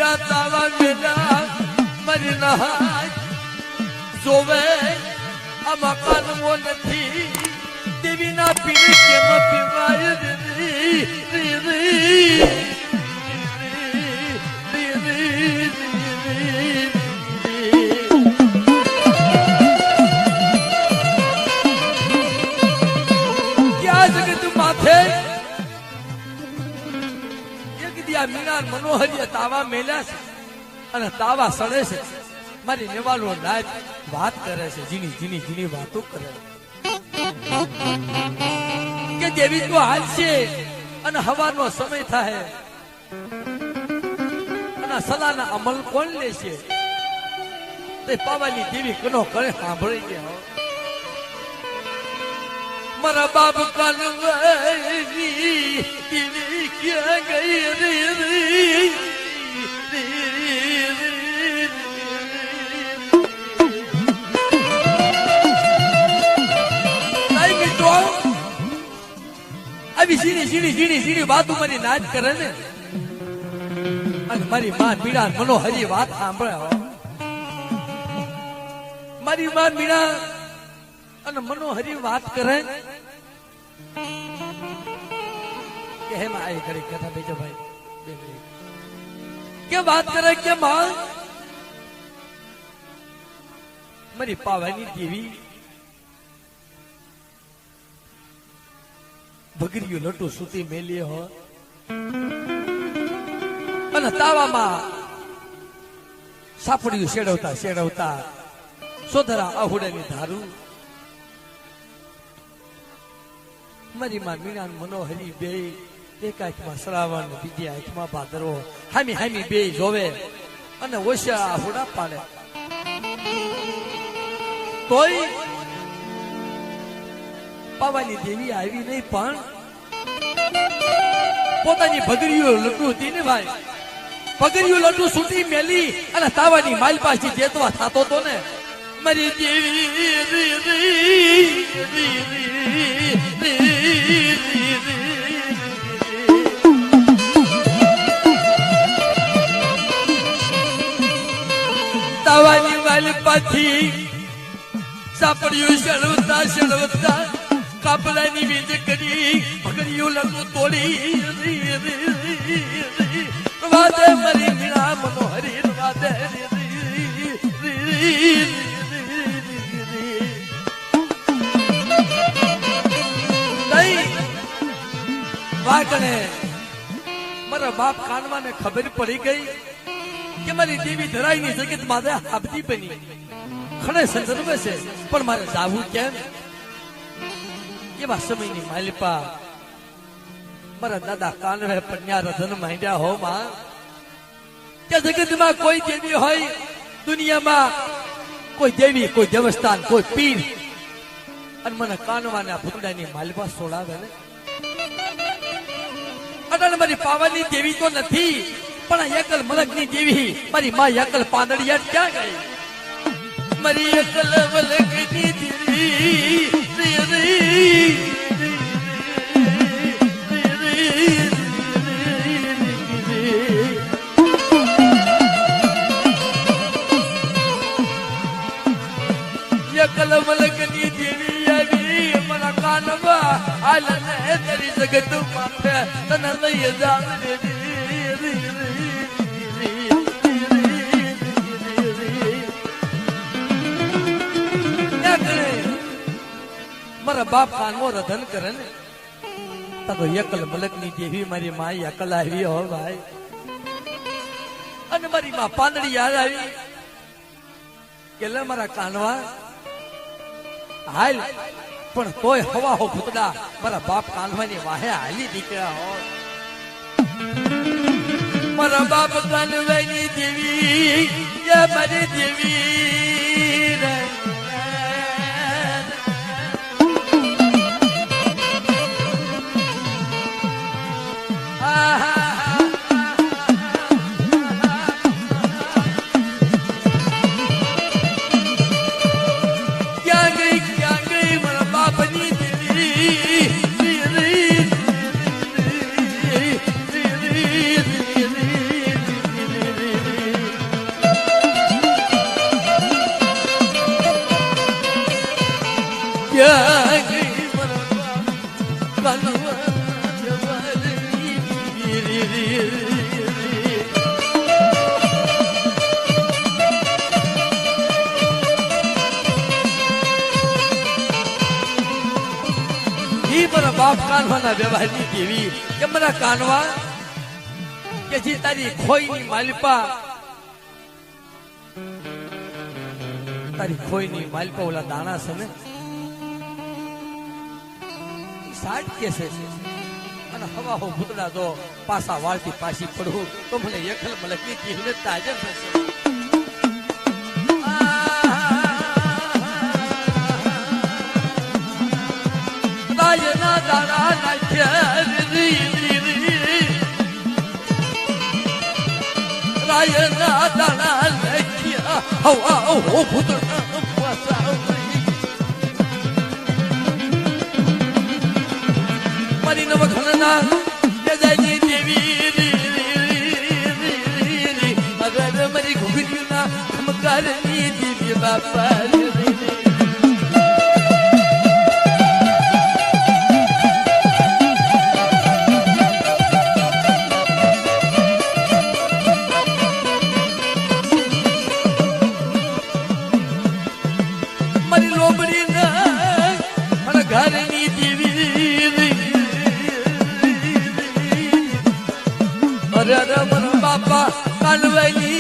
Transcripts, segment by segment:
પીડા તાવા મેલા મારી નહાય જોવે આ મકાનમો નથી દેવીના પીને કેમ પીવાય મીનાર મનોહરીય તાવા મેલ્યા છે અને તાવા સડે છે મારી નેવાલો નાચ વાત કરે છે જીની જીની જીની વાતો કરે કે દેવી તો હાલ છે અને હવાનો સમય થાય અને સલાના અમલ કોણ લેશે તે પાવાની દેવી કનો કરે સાંભળી ગયા મારા બાપ કાનવાઈ દેવી ક્યાં ગઈ આવી ઝીણી ઝીણી ઝીણી ઝીણી વાતો મારી નાચ કરે ને અને મારી માં મીણા મનોહરી વાત સાંભળે મારી માં મીણા અને મનોહરી વાત કરે કે હે માં આવી કરી કથા બેજો ભાઈ કે વાત કરે કે માં મારી પાવાની દેવી ભગરીયું લટું સૂતી મેલી હો અને તાવામાં સાપડિયું શેડવતા શેડવતા સોધરા આહુડાની ધારું મારી માં મીણા મનોહરી બે એક આંખમાં શ્રાવણ બીજી આંખમાં ભાદરવો હામી હામી બે જોવે અને ઓછા આહુડા પાડે તોય પાવાની દેવી આવી નહીં પણ પોતાની ભગરીઓ લટુ હતી ને ભાઈ ભગરીઓ લટુ સૂટી મેલી અને તાવાની માલપાસી જેતવા થતો તો ને મારી દેવી તાવાની માલપાથી સાપડિયું શરવતા શરવતા કાપલાની વીજ કરી ભગરીઓ લટુ તોડી વાદે મારી મીણા મનોહરી વાદે વાગણે મારા બાપ કાનવાને ખબર પડી ગઈ કે મારી દેવી ધરાઈની જગત માથે હાબતી બની ખડે સંદર્ભે છે પણ મારે જાવું કેમ એવા સમયની માલિપા મારા દાદા કાનવે પન્યા રધન માંડ્યા હો માં કે જગતમાં કોઈ દેવી હોય દુનિયામાં કોઈ દેવી કોઈ દેવસ્થાન કોઈ પીર અને મને કાનવાના ભૂતડાની માલિપા સોડાવે ને અટલ મારી પાવાની દેવી તો નથી પણ એકલ મલકની દેવી મારી માં એકલ પાંદડિયા ક્યાં ગઈ મારી એકલ મલકની દેવી એકલ મલકની દેવી આવી મારા કાનમાં હાલને તારી જગત માથે તને લઈ જાવ મારા બાપ કાનવો રધન કરે ને તો એકલ મલકની દેવી મારી માં એકલ આવી હો ભાઈ અને મારી માં પાંદડી યાદ આવી કે લે મારા કાનવા હાલ પણ તોય હવા હો ભૂતડા મારા બાપ કાનવાની વાહે હાલી દીકરા હો મારા બાપ કાનવાની દેવી મારી દેવી રે બાપ કાનવાના વ્યવહારની દેવી કે મારા કાનવા કે જે તારી ખોઈની માલિપા તારી ખોઈની માલિપા ઓલા દાણા છે ને 60 કેસે છે અને હવા હો ભૂતડા દો પાસા વાળતી પાછી પડવું તો મને એકલ મલકી જીવને તાજે થશે રાયના દાણા નાખ્યા રાયના દાણા નાખ્યા હવા હો ભૂતડા પાસા મારી નવખણના જજાજી દેવી અગર મારી ઘુઘરીના ખમકારની દેવી બાપા મારી લોબડીના મારા ઘરની દેવી અરે રમણ બાપા કાનવાઈ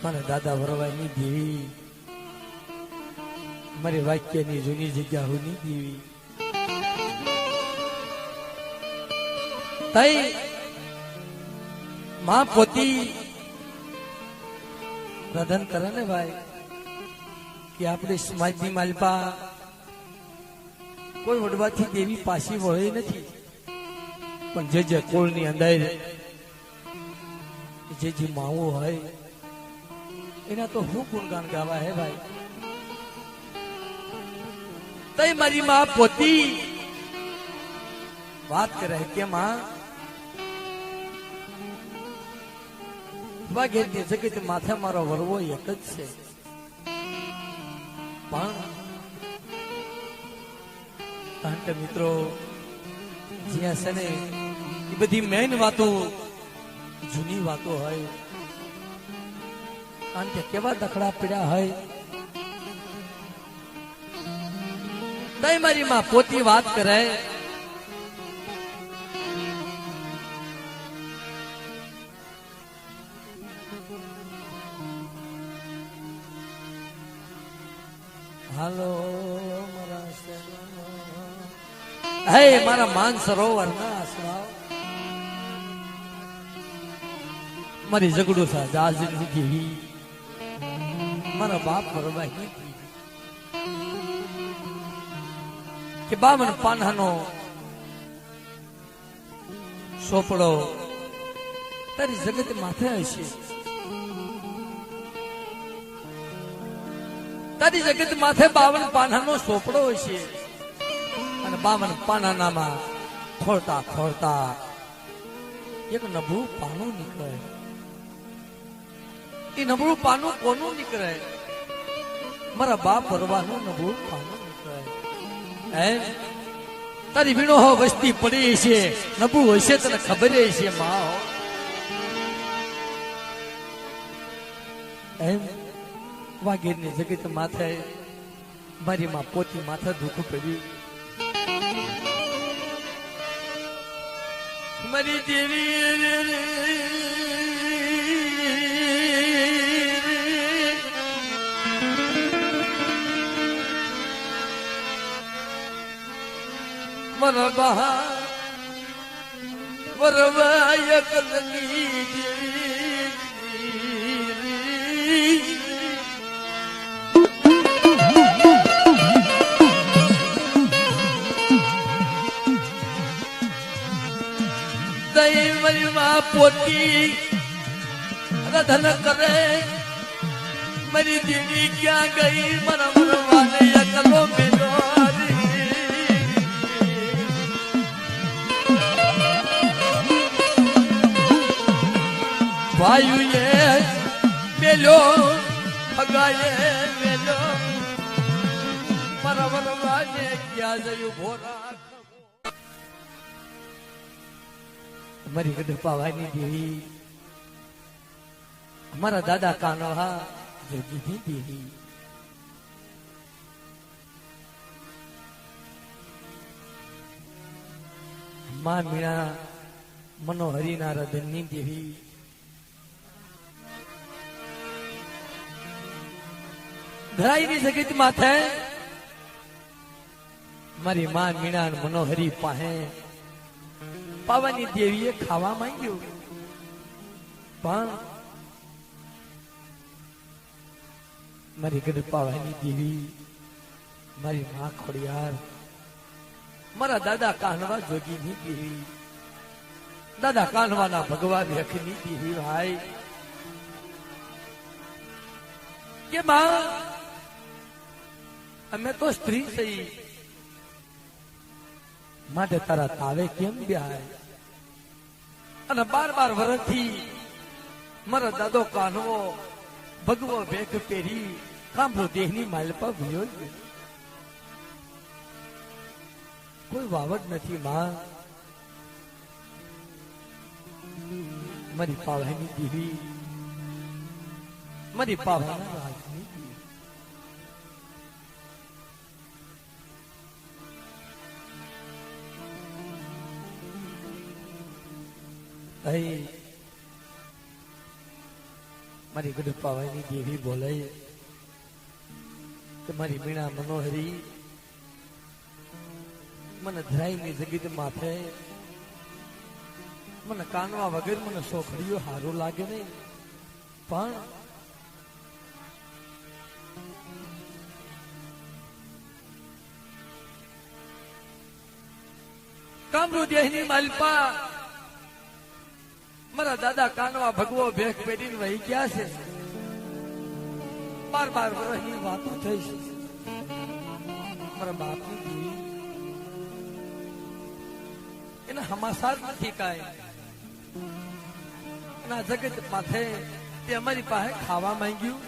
મારા દાદા વરવાઈની દેવી મારી વાક્યની જૂની જગ્યા હુની દેવી તઈ માં પોતી પ્રદાન કરે ને ભાઈ કે આપણે સમાજની માલપા કોઈ વડવાથી દેવી પાછી વળે નથી પણ જે કોળની અંદર જે માવો હોય એના તો હું ગુણગાન ગાવા હે ભાઈ તઈ મારી માં પોતી વાત કરે કે માં વાગે જગત માથે મારો વરવો એક જ છે પણ કારણ કે મિત્રો જ્યાં છે ને એ બધી મેન વાતો જૂની વાતો હોય કારણ કે કેવા દખડા પડ્યા હોય તઈ મારી માં પોતી વાત કરે હાલો હે મારા માન સરોવર ના આસરાવ મારી ઝઘડું થા જાજની દેવી મારા બાપ પરવાહી કે બામન પાનાનો સોપડો તારી જગત માથે હશે તારી જગત માથે 52 પાનાનો સોપડો હશે અને 52 પાનાનામાં ખોલતા ખોલતા એક નબળું પાનું નીકળે એ નબળું પાનું કોનું નીકળે મારા બાપ ભરવાનું નબળું પાનું નીકળે એમ તારી વીણો હો વસ્તી પડી છે નબળું હશે તને ખબર છે માં હો એમ વાગીરની જગત માથે મારી માં પોતી માથે દુઃખ પડ્યું મારી દેવી મારા બહા વરવાય કલની પોતી રધન કરે મારી દેવી ક્યાં ગઈ મારા મરવાને એકલો મેલો ભાઈઓએ મેલો ફગાયે મેલો મારા મરવાને ક્યાં જયું ભોરા મારી ગઢપાવાની દેવી અમારા દાદા કાનોહા જોગીની દેવી માં મીણા મનોહરીના હૃદયની દેવી ધરાઈની જગત માથે મારી માં મીણા મનોહરી પાસે પાવાની દેવીએ ખાવા માંગ્યું પણ મારી ગઢપાવાની દેવી મારી માં ખોડિયાર મારા દાદા કાનવા જોગીની દેવી દાદા કાનવાના ભગવાન રખની દેવી ભાઈ કે માં અમે તો સ્ત્રી થઈ માટે તારા તાવે કેમ બ્યાય અને 12 વર્ષથી મારા દાદો કાનવો ભગવો ભેખ પહેરી કાંભો દેહની માલપા ભૂલ્યો કોઈ વાવડ નથી માં મારી પાવાની દેવી મારી પાવાના રાજની મારી ગઢપાવાની દેવી બોલે કે મારી મીણા મનોહરી મને ધરાઈની જગત માથે મને કાનવા વગર મને સોખડીઓ હારું લાગે નહીં પણ કામરૂ દેહની માલપા મારા દાદા કાનવા ભગવો ભેખ પેઢીને વહી ગયા છે 12 વર્ષની વાતો થઈ છે મારા બાપની દેવી એના હમાસાર નથી કાંઈ એના જગત માથે તે અમારી પાસે ખાવા માંગ્યું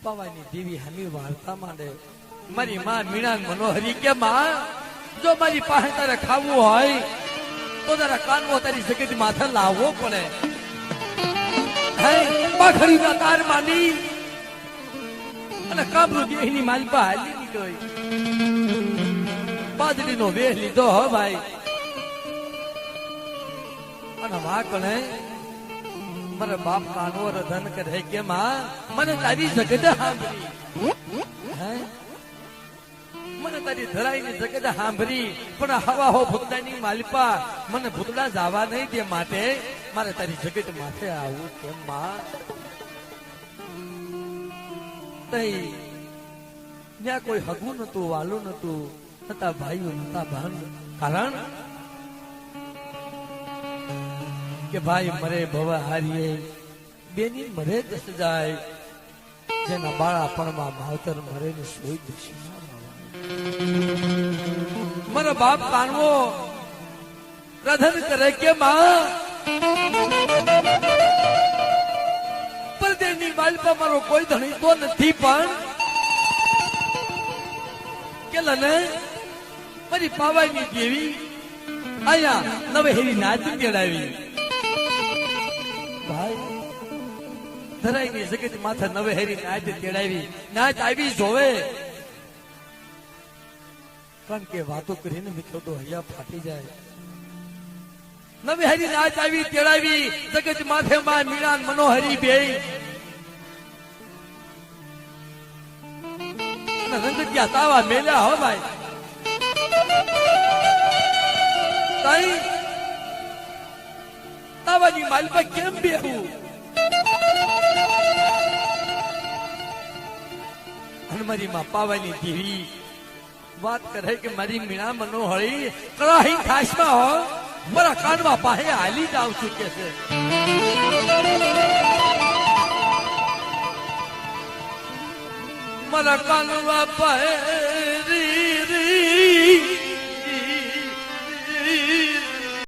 પાવાની દેવી હમી વાર્તા માંડે મારી માં મીણા મનોહરી કે માં જો મારી પાસે તારે ખાવું હોય તો તારા કાનવો તારી જગત માથે લાવવો પડે પાખડીના તાર માંડી અને કાબરૂ દેહની માલપા હાલી નીકળી બાજરીનો વેહ લીધો હો ભાઈ અને વાકણે મારા બાપ કાનવો રધન કરે કે માં મને તારી જગત સાંભળી મને તારી ધરાઈની જગત સાંભળી પણ હવા હો ભૂતડાની માલપા મને ભૂતડા જવા નહીં તે માટે મારે તારી જગત માથે આવું કેમ માં ત્યાં કોઈ હગું નતું વાલું નતું નતા ભાઈઓ નતા બહેન કારણ કે ભાઈ મરે ભવા હારીએ બેની મરે દસ જાય જેના બાળાપણમાં માવતર મરે ને સોઈ દશે મારો બાપ કાનવો રધન કરે કે માં પરદેની માલપા મારો કોઈ ધણી તો નથી પણ કે લને મારી પાવાની દેવી આયા નવેહેરી નાચ કેળાવી ભાઈ ધરાઈની જગત માથે નવેહેરી નાચ કેળાવી નાચ આવી જોવે કારણ કે વાતો કરીને મિત્રો તો હૈયા ફાટી જાય નવેહેરી નાચ આવી તેડાવી જગત માથે માં મીણા મનોહરી બે રંગતિયા તાવા મેલ્યા હો ભાઈ તાઈ તાવાની માલપા કેમ બેહું અને મારી માં પાવાની દેવી વાત કરે કે મારી મીણા મનોહરી કળાહી ખાસમાં હો મારા કાનમાં પાસે હાલી જ આવશું કે છે મારા કાનમાં પાસે